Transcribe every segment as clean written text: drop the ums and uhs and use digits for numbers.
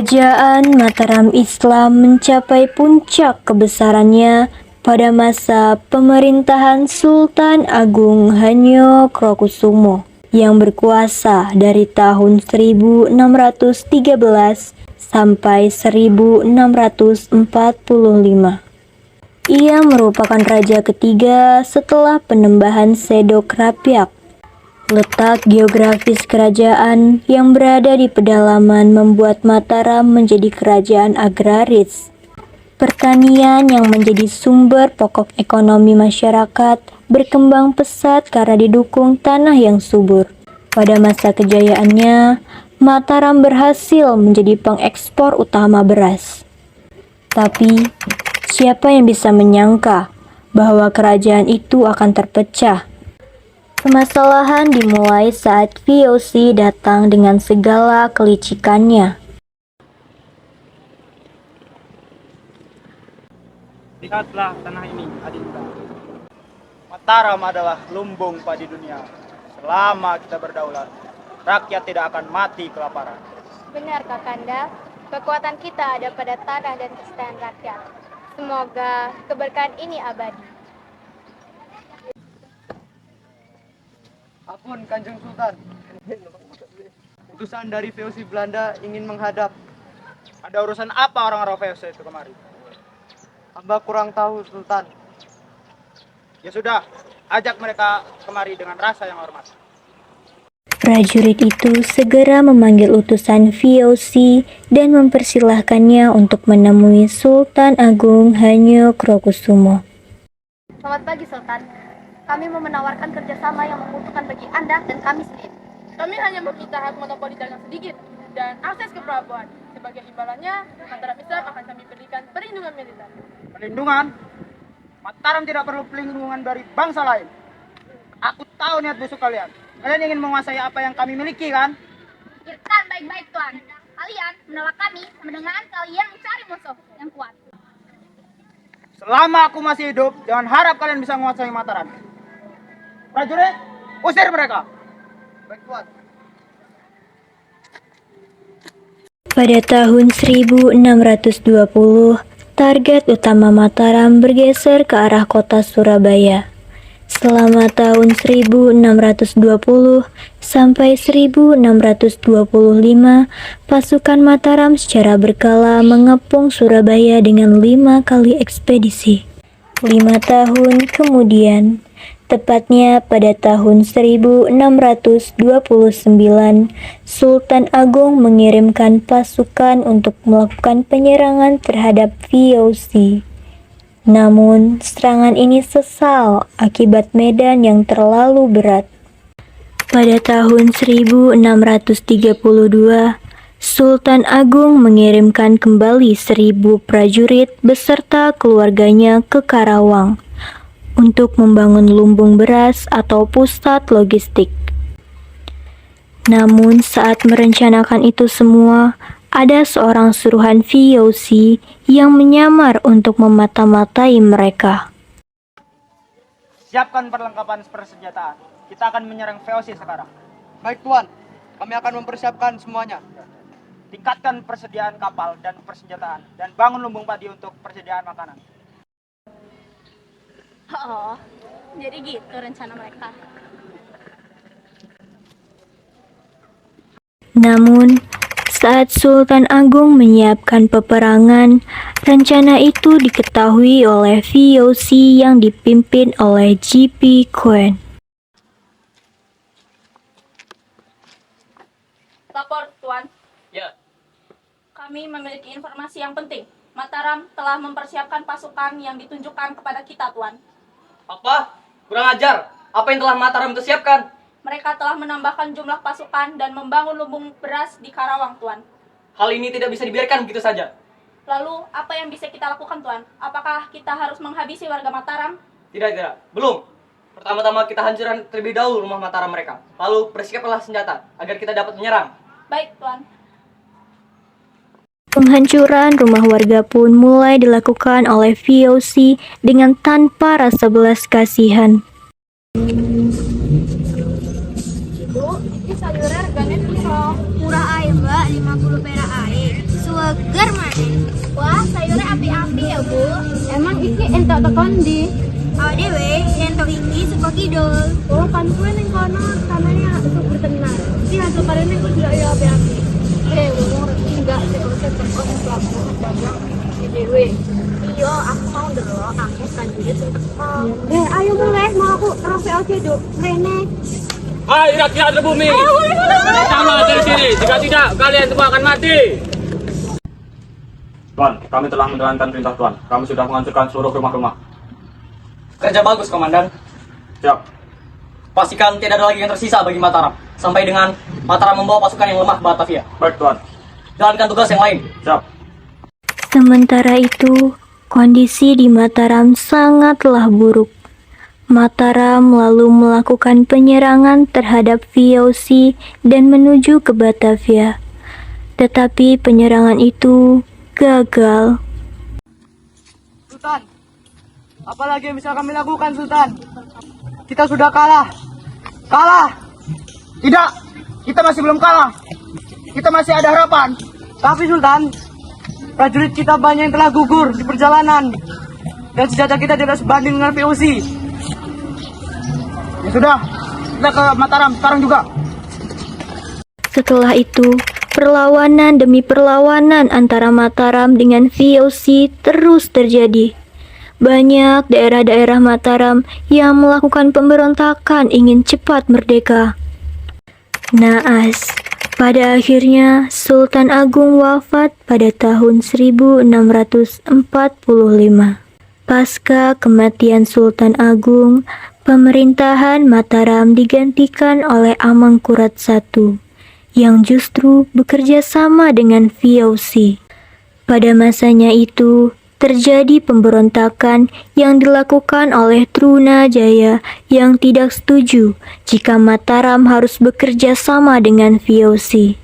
Kerajaan Mataram Islam mencapai puncak kebesarannya pada masa pemerintahan Sultan Agung Hanyokrokusumo yang berkuasa dari tahun 1613 sampai 1645. Ia merupakan raja ketiga setelah Penembahan Sedok Rapiak. Letak geografis kerajaan yang berada di pedalaman membuat Mataram menjadi kerajaan agraris. Pertanian yang menjadi sumber pokok ekonomi masyarakat berkembang pesat karena didukung tanah yang subur. Pada masa kejayaannya, Mataram berhasil menjadi pengekspor utama beras. Tapi, siapa yang bisa menyangka bahwa kerajaan itu akan terpecah? Permasalahan dimulai saat VOC datang dengan segala kelicikannya. Lihatlah tanah ini, Adinda. Mataram adalah lumbung padi dunia. Selama kita berdaulat, rakyat tidak akan mati kelaparan. Benar, Kakanda. Kekuatan kita ada pada tanah dan kesetiaan rakyat. Semoga keberkahan ini abadi. Ampun, Kanjeng Sultan. Utusan dari VOC Belanda ingin menghadap. Ada urusan apa orang-orang VOC itu kemari? Hamba kurang tahu, Sultan. Ya sudah, ajak mereka kemari dengan rasa yang hormat. Prajurit itu segera memanggil utusan VOC dan mempersilahkannya untuk menemui Sultan Agung Hanyokrokusumo. Selamat pagi, Sultan. Kami mau menawarkan kerjasama yang menguntungkan bagi Anda dan kami sendiri. Kami hanya meminta hak monopoli dagang sedikit dan akses ke pelabuhan. Sebagai imbalannya, Mataram Islam akan kami berikan perlindungan militer. Perlindungan? Mataram tidak perlu perlindungan dari bangsa lain. Aku tahu niat busuk kalian. Kalian ingin menguasai apa yang kami miliki, kan? Pikirkan baik-baik, Tuan. Kalian menolak kami sama dengan kalian mencari musuh yang kuat. Selama aku masih hidup, jangan harap kalian bisa menguasai Mataram. Prajurit, usir mereka. Baik, Tuan. Pada tahun 1620, target utama Mataram bergeser ke arah kota Surabaya. Selama tahun 1620 sampai 1625, pasukan Mataram secara berkala mengepung Surabaya dengan 5 kali ekspedisi. 5 tahun kemudian, tepatnya pada tahun 1629, Sultan Agung mengirimkan pasukan untuk melakukan penyerangan terhadap VOC. Namun, serangan ini sesal akibat medan yang terlalu berat. Pada tahun 1632, Sultan Agung mengirimkan kembali 1.000 prajurit beserta keluarganya ke Karawang untuk membangun lumbung beras atau pusat logistik. Namun saat merencanakan itu semua, ada seorang suruhan VOC yang menyamar untuk memata-matai mereka. Siapkan perlengkapan persenjataan. Kita akan menyerang VOC sekarang. Baik, Tuan. Kami akan mempersiapkan semuanya. Tingkatkan persediaan kapal dan persenjataan. Dan bangun lumbung padi untuk persediaan makanan. Oh, jadi gitu rencana mereka. Namun, saat Sultan Agung menyiapkan peperangan, rencana itu diketahui oleh VOC yang dipimpin oleh G.P. Coen. Lapor, Tuan. Ya, Kami memiliki informasi yang penting. Mataram telah mempersiapkan pasukan yang ditunjukkan kepada kita, Tuan. apa? Kurang ajar. Apa yang telah Mataram itu siapkan? Mereka telah menambahkan jumlah pasukan dan membangun lumbung beras di Karawang, Tuan. Hal ini tidak bisa dibiarkan begitu saja. Lalu, apa yang bisa kita lakukan, Tuan? Apakah kita harus menghabisi warga Mataram? Tidak. Belum. Pertama-tama kita hancurkan terlebih dahulu rumah Mataram mereka. Lalu bersiaplah senjata agar kita dapat menyerang. Baik, Tuan. Penghancuran rumah warga pun mulai dilakukan oleh VOC dengan tanpa rasa belas kasihan. Bu, ini sayurnya reganya bisa murah aja, Mbak, 50 perak aja. entak tak kondi. Awak dewe entok iki saka kidul. Oh, pantuan yang kono tanahnya untuk bertenar. Di hasil panen itu sudah ya api-api. Umur enggak sekonsen tekon pelaku dagang di dewe. Iya, aku mau delok aku prajurit untuk Ayo mulai, mau aku terus VOC duk. Rene. Hai rakyat Rebumi, sama dari sini. Jika tidak, kalian semua akan mati. Tuan, kami telah menjalankan perintah Tuan. Kami sudah menghancurkan seluruh rumah-rumah. Kerja bagus, Komandan. Siap. Pastikan tidak ada lagi yang tersisa bagi Mataram. Sampai dengan Mataram membawa pasukan yang lemah ke Batavia. Baik, Tuan. Jalankan tugas yang lain. Siap. Sementara itu, kondisi di Mataram sangatlah buruk. Mataram lalu melakukan penyerangan terhadap VOC dan menuju ke Batavia. Tetapi penyerangan itu gagal. Sultan, apalagi yang bisa kami lakukan, Sultan? Kita sudah kalah. Kalah! Tidak, kita masih belum kalah. Kita masih ada harapan. Tapi Sultan, prajurit kita banyak yang telah gugur di perjalanan. Dan senjata kita tidak sebanding dengan VOC. Ya sudah, kita ke Mataram sekarang juga. Setelah itu, perlawanan demi perlawanan antara Mataram dengan VOC terus terjadi. Banyak daerah-daerah Mataram yang melakukan pemberontakan ingin cepat merdeka. Naas, pada akhirnya Sultan Agung wafat pada tahun 1645. Pasca kematian Sultan Agung, pemerintahan Mataram digantikan oleh Amangkurat I yang justru bekerja sama dengan VOC. Pada masanya itu, terjadi pemberontakan yang dilakukan oleh Trunajaya yang tidak setuju jika Mataram harus bekerja sama dengan VOC.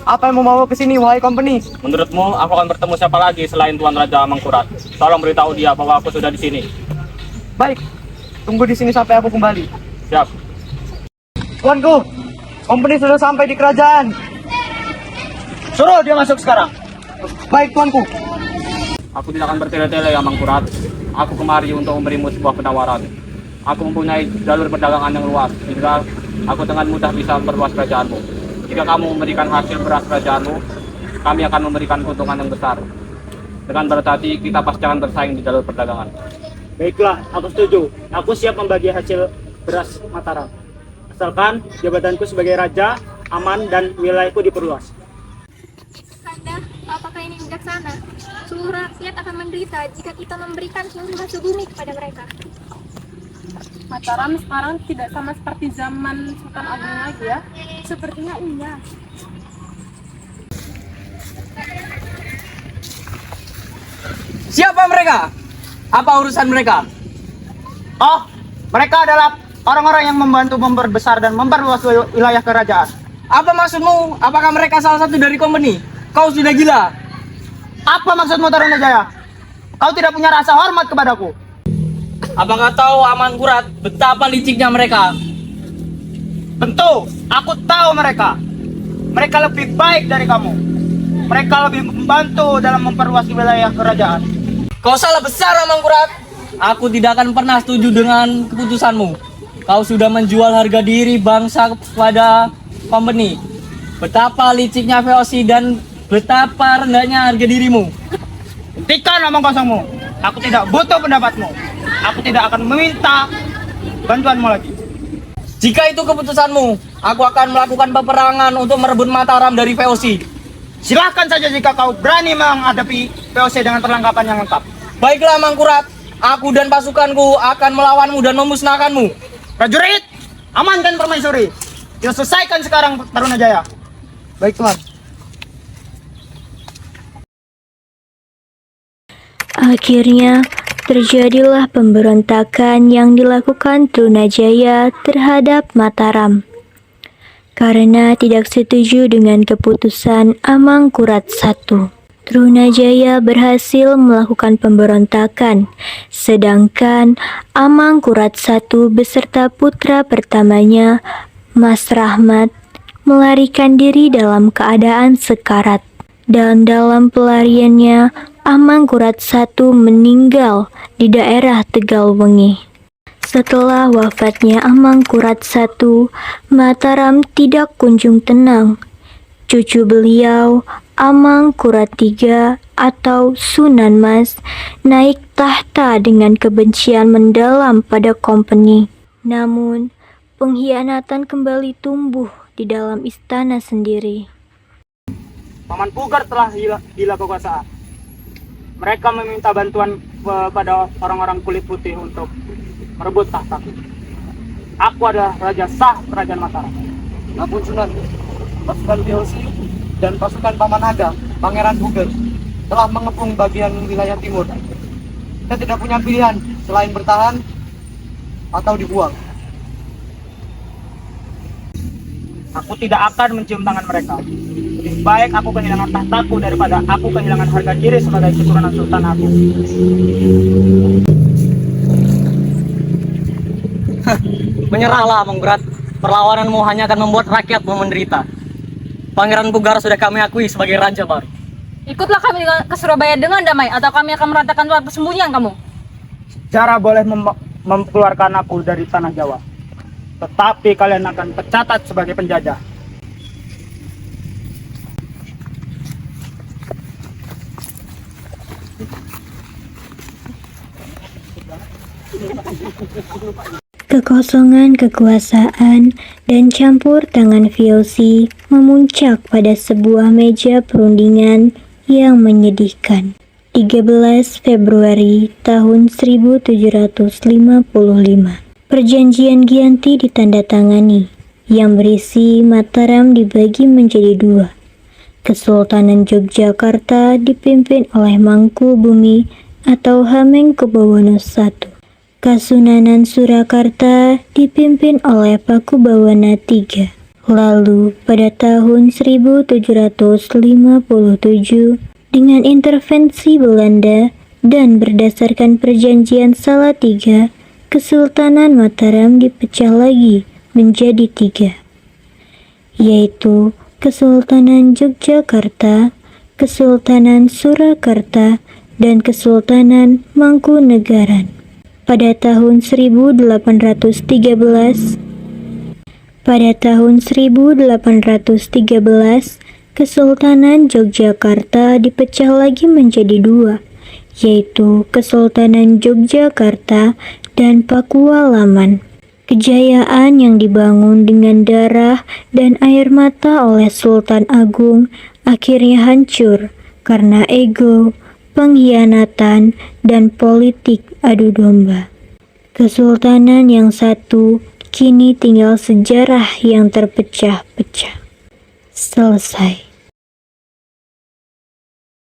Apa yang membawa ke sini, wahai company? Menurutmu, aku akan bertemu siapa lagi selain Tuan Raja Amangkurat? Tolong beritahu dia bahwa aku sudah di sini. Baik, tunggu di sini sampai aku kembali. Siap. Tuanku, company sudah sampai di kerajaan. Suruh dia masuk sekarang. Baik, tuanku. Aku tidak akan bertele-tele, Amangkurat. Aku kemari untuk memberimu sebuah penawaran. Aku mempunyai jalur perdagangan yang luas, sehingga aku dengan mudah bisa memperluas kerajaanmu. Jika kamu memberikan hasil beras kerajaanmu, kami akan memberikan keuntungan yang besar. Dengan berat hati, kita pasti akan bersaing di jalur perdagangan. Baiklah, aku setuju. Aku siap membagi hasil beras Mataram. Asalkan jabatanku sebagai raja aman dan wilayahku diperluas. Kanda, apakah ini bijaksana? Seluruh rakyat akan menderita jika kita memberikan seluruh hasil bumi kepada mereka. Mataram sekarang tidak sama seperti zaman Sultan Agung lagi ya. Sepertinya iya. Siapa mereka? Apa urusan mereka? Oh, mereka adalah orang-orang yang membantu memperbesar dan memperluas wilayah kerajaan. Apa maksudmu? Apakah mereka salah satu dari company? Kau sudah gila. Apa maksudmu, Tarunajaya? Kau tidak punya rasa hormat kepadaku. Apakah tahu Amangkurat betapa liciknya mereka? Tentu, aku tahu mereka. Mereka lebih baik dari kamu. Mereka lebih membantu dalam memperluas wilayah kerajaan. Kau salah besar, Amangkurat. Aku tidak akan pernah setuju dengan keputusanmu. Kau sudah menjual harga diri bangsa kepada company. Betapa liciknya VOC dan betapa rendahnya harga dirimu. Hentikan omong kosongmu. Aku tidak butuh pendapatmu. Aku tidak akan meminta bantuanmu lagi. Jika itu keputusanmu, aku akan melakukan peperangan untuk merebut Mataram dari VOC. Silahkan saja jika kau berani menghadapi VOC dengan perlengkapan yang lengkap. Baiklah, Mangkurat. Aku dan pasukanku akan melawanmu dan memusnahkanmu. Prajurit, amankan permaisuri. Kita selesaikan sekarang, Tarunajaya. Baik, tuan. Akhirnya, terjadilah pemberontakan yang dilakukan Trunajaya terhadap Mataram. Karena tidak setuju dengan keputusan Amangkurat I, Trunajaya berhasil melakukan pemberontakan, sedangkan Amangkurat I beserta putra pertamanya, Mas Rahmat, melarikan diri dalam keadaan sekarat. Dan dalam pelariannya, Amangkurat I meninggal di daerah Tegalwengi. Setelah wafatnya Amangkurat I, Mataram tidak kunjung tenang. Cucu beliau, Amangkurat III atau Sunan Mas, naik tahta dengan kebencian mendalam pada kompeni. Namun, pengkhianatan kembali tumbuh di dalam istana sendiri. Paman Pugar telah gila kekuasaan. Mereka meminta bantuan kepada orang-orang kulit putih untuk merebut tahta. Aku adalah raja sah kerajaan Mataram. Ampun Sunan, pasukan VOC dan pasukan Paman Naga, Pangeran Puger, telah mengepung bagian wilayah timur. Kita tidak punya pilihan selain bertahan atau dibuang. Aku tidak akan mencium tangan mereka. Lebih baik aku kehilangan tahtaku daripada aku kehilangan harga diri sebagai keturunan Sultan Agung. Menyerahlah Mangkurat, perlawananmu hanya akan membuat rakyatmu menderita. Pangeran Pugar sudah kami akui sebagai raja baru. Ikutlah kami ke Surabaya dengan damai, atau kami akan meratakan tempat persembunyian kamu. Cara boleh mengeluarkan aku dari tanah Jawa, tetapi kalian akan tercatat sebagai penjajah. Kekosongan kekuasaan dan campur tangan VOC memuncak pada sebuah meja perundingan yang menyedihkan. 13 Februari tahun 1755. Perjanjian Giyanti ditandatangani, yang berisi Mataram dibagi menjadi dua. Kesultanan Yogyakarta dipimpin oleh Mangkubumi atau Hamengkubuwono I. Kasunanan Surakarta dipimpin oleh Pakubawana III. Lalu pada tahun 1757 dengan intervensi Belanda dan berdasarkan perjanjian Salatiga, Kesultanan Mataram dipecah lagi menjadi 3, yaitu Kesultanan Yogyakarta, Kesultanan Surakarta, dan Kesultanan Mangkunegaran. Pada tahun 1813, Kesultanan Yogyakarta dipecah lagi menjadi 2, yaitu Kesultanan Yogyakarta dan Pakualaman. Kejayaan yang dibangun dengan darah dan air mata oleh Sultan Agung akhirnya hancur karena ego, pengkhianatan, dan politik adu domba. Kesultanan yang satu kini tinggal sejarah yang terpecah-pecah. Selesai.